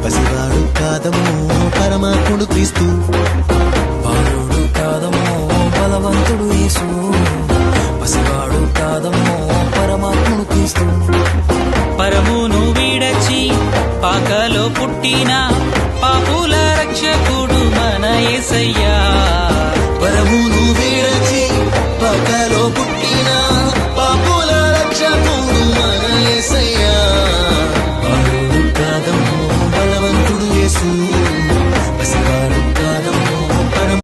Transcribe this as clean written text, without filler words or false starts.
పసివాడు కాదమ్మో పరమాత్ముడు క్రీస్తు. బాలుడు కాదమ్మో బలవంతుడు యేసు, పసివాడు కాదమ్మో పరమాత్ముడు క్రీస్తు. పరమును విడచి పాకలో పుట్టిన పాపుల రక్షకుడు మన యేసయ్యా. పరమును విడచి పాకలో పుట్టిన పాపుల రక్షకుడు మన యేసయ్యా. బాలుడు కాదమ్మో బలవంతుడు యేసు,